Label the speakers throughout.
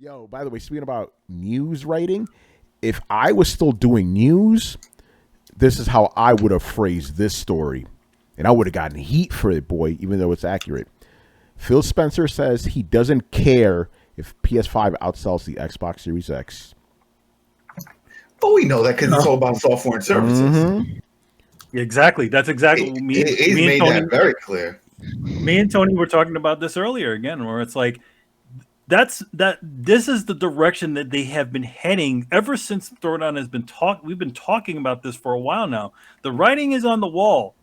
Speaker 1: Yo, by the way, speaking about news writing, if I was still doing news, this is how I would have phrased this story. And I would have gotten heat for it, boy, even though it's accurate. Phil Spencer says he doesn't care if PS5 outsells the Xbox Series X.
Speaker 2: Oh, we know that because it's all about software and services.
Speaker 3: Mm-hmm. Exactly. That's exactly what me
Speaker 2: and Tony, that very clear.
Speaker 3: Me and Tony were talking about this earlier again, where it's like, this is the direction that they have been heading ever since Throwdown has been we've been talking about this for a while now. The writing is on the wall.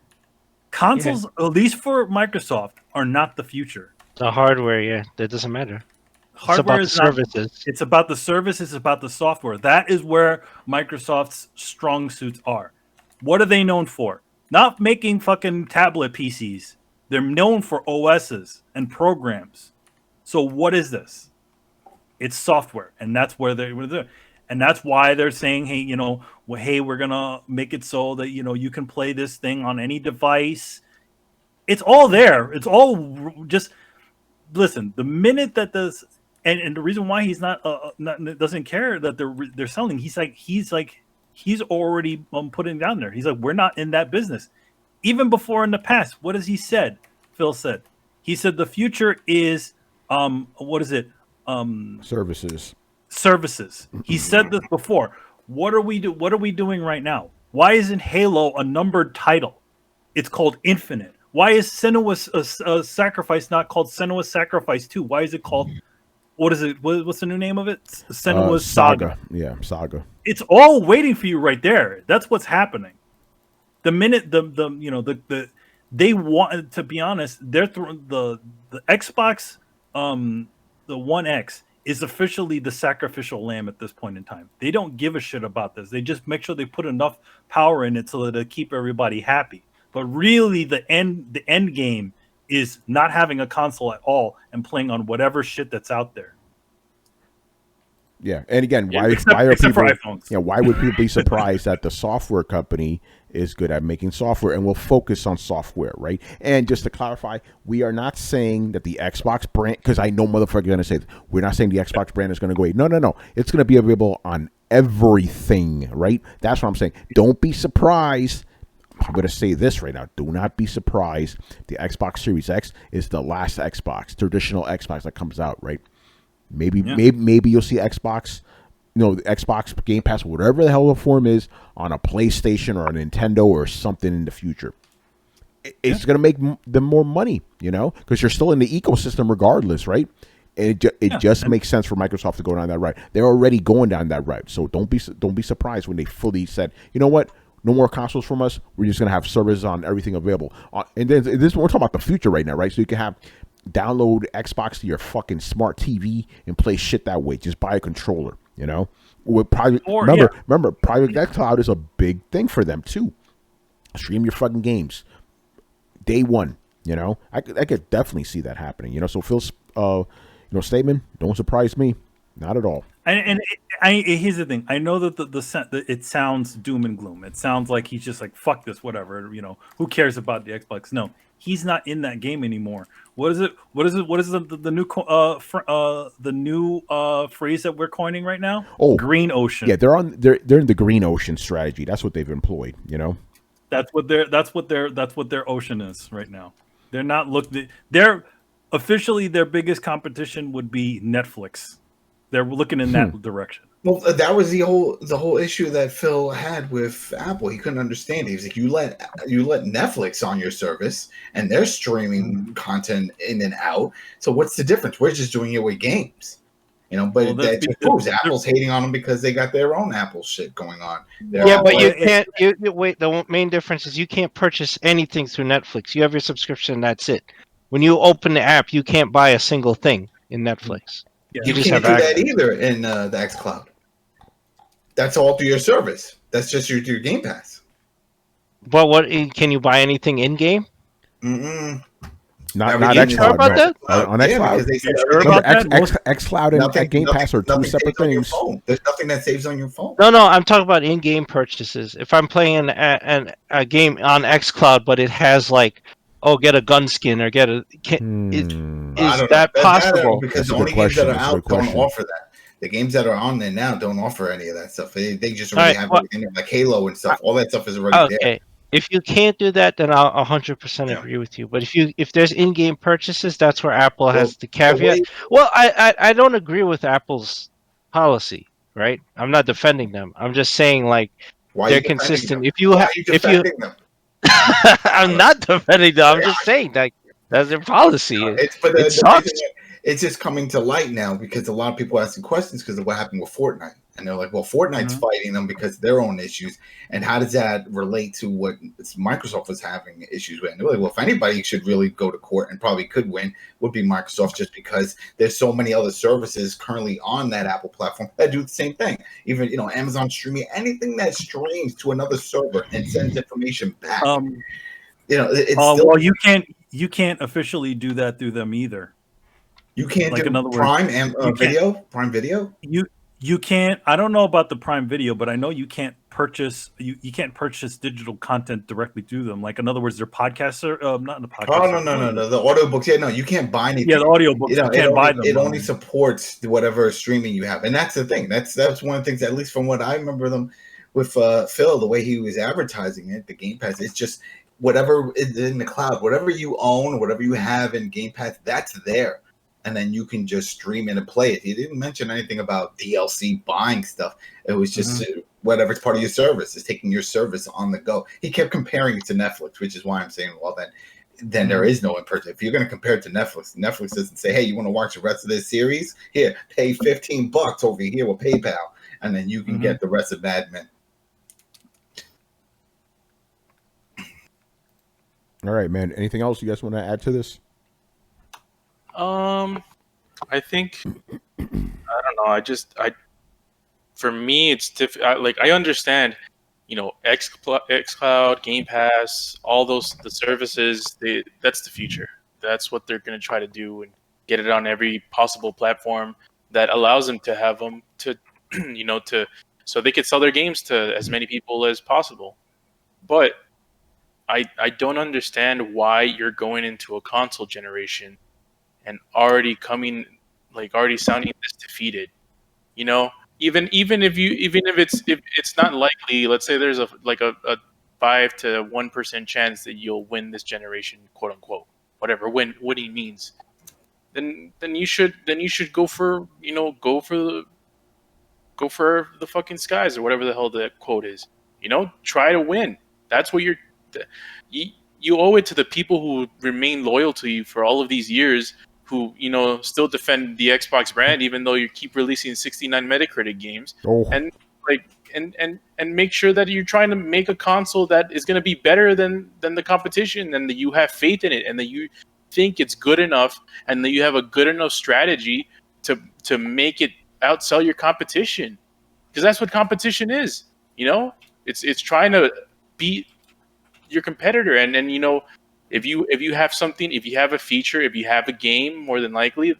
Speaker 3: Consoles, at least for Microsoft, are not the future.
Speaker 4: The hardware, that doesn't matter.
Speaker 3: Hardware
Speaker 4: it's about the services.
Speaker 3: It's about the services. It's about the software. That is where Microsoft's strong suits are. What are they known for? Not making fucking tablet PCs. They're known for OSs and programs. So what is this? It's software, and that's where they're, and that's why they're saying, hey, we're gonna make it so that you can play this thing on any device. It's all there. It's all just listen. The minute that this and the reason why he's not doesn't care that they're selling, he's already putting down there. He's like, we're not in that business. Even before in the past, what has he said? Phil said, he said the future is what is it?
Speaker 1: Services.
Speaker 3: He said this before. What are we doing right now? Why isn't Halo a numbered title? It's called Infinite. Why is Senua's Sacrifice not called Senua's Sacrifice 2? Why is it called what is it? What's the new name of it? Senua's Saga.
Speaker 1: Yeah, Saga.
Speaker 3: It's all waiting for you right there. That's what's happening. The minute they want, to be honest, the Xbox the One X is officially the sacrificial lamb at this point in time. They don't give a shit about this. They just make sure they put enough power in it so that it'll keep everybody happy. But really, the end game is not having a console at all and playing on whatever shit that's out there.
Speaker 1: Yeah, and again, why would people be surprised that the software company is good at making software and will focus on software, right? And just to clarify, we are not saying that the Xbox brand, because I know motherfuckers are going to say this, we're not saying the Xbox brand is going to go away. No. It's going to be available on everything, right? That's what I'm saying. Don't be surprised. I'm going to say this right now. Do not be surprised. The Xbox Series X is the last Xbox, traditional Xbox that comes out, right? Maybe you'll see Xbox, the Xbox Game Pass, whatever the hell the form is, on a PlayStation or a Nintendo or something in the future. It's going to make them more money, because you're still in the ecosystem regardless, right? And it just makes sense for Microsoft to go down that route. They're already going down that route, so don't be surprised when they fully said, you know what? No more consoles from us. We're just going to have services on everything available. And then we're talking about the future right now, right? So you can download Xbox to your fucking smart TV and play shit that way. Just buy a controller, With private, remember, private xCloud is a big thing for them too. Stream your fucking games day one. I could definitely see that happening. So Phil's statement don't surprise me, not at all.
Speaker 3: And here's the thing. I know that it sounds doom and gloom. It sounds like he's just like, fuck this, whatever. Who cares about the Xbox? No, he's not in that game anymore. What is it? What is the new phrase that we're coining right now?
Speaker 1: Oh,
Speaker 3: green ocean.
Speaker 1: Yeah, they're in the green ocean strategy. That's what they've employed.
Speaker 3: That's what their ocean is right now. They're not They're officially their biggest competition would be Netflix. They're looking in that direction.
Speaker 2: Well, that was the whole issue that Phil had with Apple. He couldn't understand it. He was like, you let Netflix on your service, and they're streaming content in and out. So what's the difference? We're just doing it with games, But that just proves Apple's hating on them because they got their own Apple shit going on.
Speaker 4: But you can't. Wait. The main difference is you can't purchase anything through Netflix. You have your subscription. That's it. When you open the app, you can't buy a single thing in Netflix.
Speaker 2: Yeah. You can't do that either in the xCloud. That's all through your service. That's just your Game Pass.
Speaker 4: But what can you buy anything in game?
Speaker 2: Mm-mm.
Speaker 1: Not xCloud.
Speaker 4: About that?
Speaker 1: On xCloud. xCloud and Game Pass are two separate things.
Speaker 2: There's nothing that saves on your phone.
Speaker 4: No, I'm talking about in-game purchases. If I'm playing a game on xCloud, but it has get a gun skin or get a... Is that possible?
Speaker 2: Because the only games that are out don't offer that. The games that are on there now don't offer any of that stuff. They just already have everything like Halo and stuff. All that stuff is already there.
Speaker 4: If you can't do that, then I'll 100% agree with you. But if there's in-game purchases, that's where Apple has the caveat. I don't agree with Apple's policy, right? I'm not defending them. I'm just saying like they're consistent.
Speaker 2: Them?
Speaker 4: I'm not defending them. I'm just saying like that's their policy. It sucks.
Speaker 2: It's just coming to light now because a lot of people are asking questions because of what happened with Fortnite. And they're like, well, Fortnite's fighting them because of their own issues. And how does that relate to what Microsoft was having issues with? And they're like, well, if anybody should really go to court and probably could win would be Microsoft, just because there's so many other services currently on that Apple platform that do the same thing. Even, Amazon streaming, anything that streams to another server and sends information back.
Speaker 3: Well, you can't officially do that through them either.
Speaker 2: You can't do Prime Video? Prime Video?
Speaker 3: You can't. I don't know about the Prime Video, but I know you can't purchase. You can't purchase digital content directly through them. Like in other words, their podcasts are not the podcast.
Speaker 2: Oh no. The audiobooks. Yeah, no, you can't buy anything.
Speaker 3: Yeah, the audiobooks. You can't buy them.
Speaker 2: It only supports whatever streaming you have, and that's the thing. That's one of the things. At least from what I remember them with Phil, the way he was advertising it, the Game Pass. It's just whatever is in the cloud, whatever you own, whatever you have in Game Pass, that's there. And then you can just stream it and play it. He didn't mention anything about DLC buying stuff. It was just whatever's part of your service is taking your service on the go. He kept comparing it to Netflix, which is why I'm saying, well, then there is no in-person. If you're going to compare it to Netflix, Netflix doesn't say, hey, you want to watch the rest of this series? Here, pay $15 over here with PayPal, and then you can get the rest of Mad Men.
Speaker 1: All right, man. Anything else you guys want to add to this?
Speaker 5: I think I don't know. For me, it's difficult. I understand, xCloud, Game Pass, all the services. That's the future. That's what they're going to try to do and get it on every possible platform that allows them to have them to, so they could sell their games to as many people as possible. But I don't understand why you're going into a console generation and already sounding this defeated, even if it's not likely, let's say there's a 5 to 1% chance that you'll win this generation, quote unquote, whatever winning means, then you should go for the fucking skies or whatever the hell the quote is, try to win. That's what you owe it to the people who remain loyal to you for all of these years, who still defend the Xbox brand even though you keep releasing 69 Metacritic games, and make sure that you're trying to make a console that is going to be better than the competition, and that you have faith in it, and that you think it's good enough, and that you have a good enough strategy to make it outsell your competition, because that's what competition is. It's trying to beat your competitor, and if you have something, if you have a feature, if you have a game, more than likely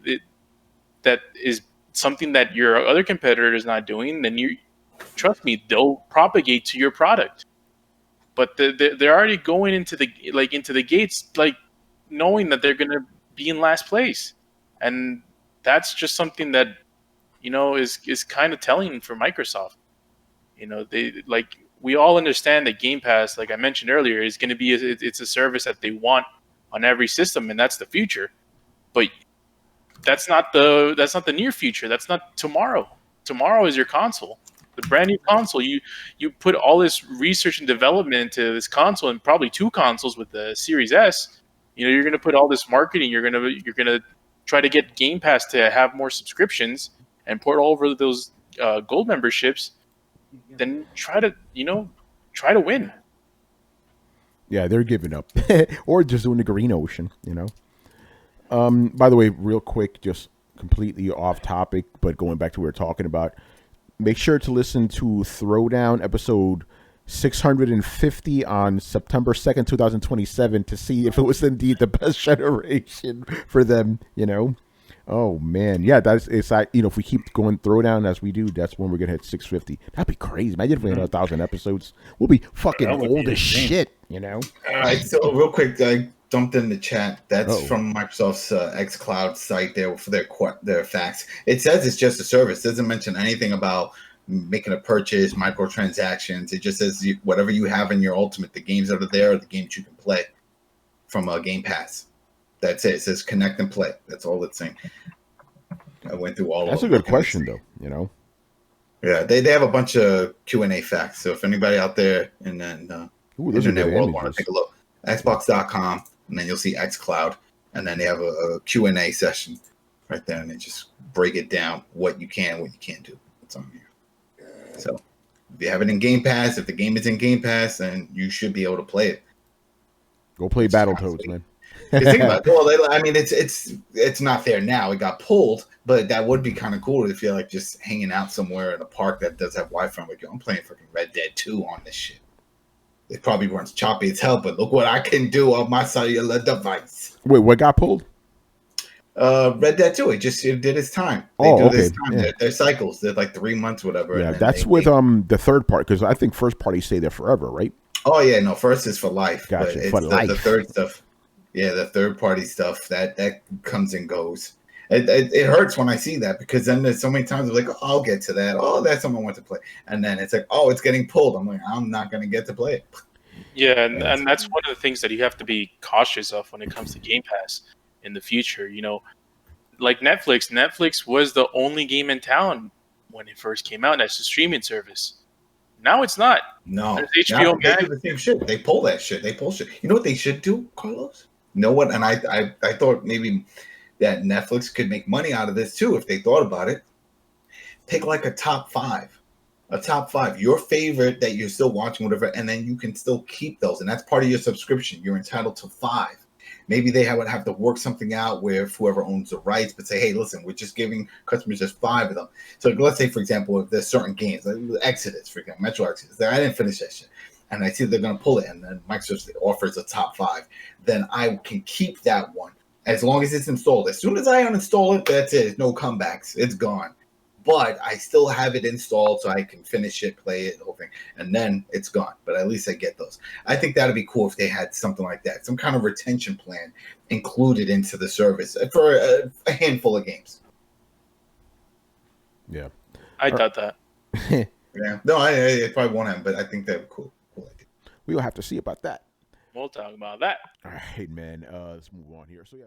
Speaker 5: that is something that your other competitor is not doing, then trust me, they'll propagate to your product. But they're already going into the gates, knowing that they're going to be in last place, and that's just something that is kind of telling for Microsoft. We all understand that Game Pass, like I mentioned earlier, is going to be it's a service that they want on every system, and that's the future. But that's not the near future. That's not tomorrow. Tomorrow is your console, the brand new console. You put all this research and development into this console, and probably 2 consoles with the Series S. You're going to put all this marketing. You're going to try to get Game Pass to have more subscriptions and port all over those gold memberships. Then try to win.
Speaker 1: Yeah, they're giving up, or just doing the green ocean. By the way, real quick, just completely off topic, but going back to what we were talking about. Make sure to listen to Throwdown episode 650 on September 2nd, 2027, to see if it was indeed the best generation for them. Oh man, yeah, it's like if we keep going Throwdown as we do, that's when we're gonna hit 650. That'd be crazy. Imagine if we had 1,000 episodes. We'll be fucking old as shit.
Speaker 2: All right, so real quick, dumped in the chat. That's from Microsoft's xCloud site there for their facts. It says it's just a service. It doesn't mention anything about making a purchase, microtransactions. It just says whatever you have in your Ultimate, the games that are there are the games you can play from Game Pass. That's it. It says connect and play. That's all it's saying. I went through all.
Speaker 1: That's a good question, though. You know.
Speaker 2: Yeah, they have a bunch of Q&A facts. So if anybody out there in the internet world want to take a look, Xbox.com, and then you'll see xCloud, and then they have a Q&A session right there, and they just break it down what you can, what you can't do. It's on here. So if you have it in Game Pass, if the game is in Game Pass, then you should be able to play it.
Speaker 1: Go play Battletoads, man.
Speaker 2: Think about it. Well, I mean, it's not there now. It got pulled, but that would be kind of cool if you're like just hanging out somewhere in a park that does have Wi-Fi. Like, I'm playing freaking Red Dead 2 on this shit. It probably runs choppy as hell, but look what I can do on my cellular device.
Speaker 1: Wait, what got pulled?
Speaker 2: Red Dead 2. It did its time. They do this time. Yeah. They're cycles. They're like 3 months, whatever.
Speaker 1: Yeah, that's with the third part, because I think first party stay there forever, right?
Speaker 2: Oh yeah, no, first is for life.
Speaker 1: Gotcha.
Speaker 2: But it's
Speaker 1: for life.
Speaker 2: The third stuff. Yeah, the third party stuff that comes and goes. It hurts when I see that, because then there's so many times I'm like, oh, I'll get to that. Oh, that's something I want to play, and then it's like, oh, it's getting pulled. I'm like, I'm not going to get to play it.
Speaker 5: Yeah, and that's one of the things that you have to be cautious of when it comes to Game Pass in the future. You know, like Netflix. Netflix was the only game in town when it first came out as a streaming service. Now it's not.
Speaker 2: No,
Speaker 5: there's HBO Max.
Speaker 2: They do the same shit. They pull that shit. They pull shit. You know what they should do, Carlos? You know what? And I thought maybe that Netflix could make money out of this too if they thought about it. Take like a top five, your favorite that you're still watching, whatever, and then you can still keep those, and that's part of your subscription. You're entitled to 5. Maybe they would have to work something out where whoever owns the rights, but say, hey, listen, we're just giving customers just 5 of them. So let's say, for example, if there's certain games, like Exodus, for example, Metro Exodus, I didn't finish that shit, and I see they're going to pull it, and then Microsoft offers a top 5, then I can keep that one as long as it's installed. As soon as I uninstall it, that's it. No comebacks. It's gone. But I still have it installed so I can finish it, play it, the whole thing, and then it's gone. But at least I get those. I think that'd be cool if they had something like that, some kind of retention plan included into the service for a handful of games.
Speaker 1: Yeah,
Speaker 5: I doubt that.
Speaker 2: Yeah, no, I probably won't have, but I think that'd be cool. Cool idea.
Speaker 1: We will have to see about that.
Speaker 5: We'll talk about that.
Speaker 1: All right, man. Let's move on here. So yeah.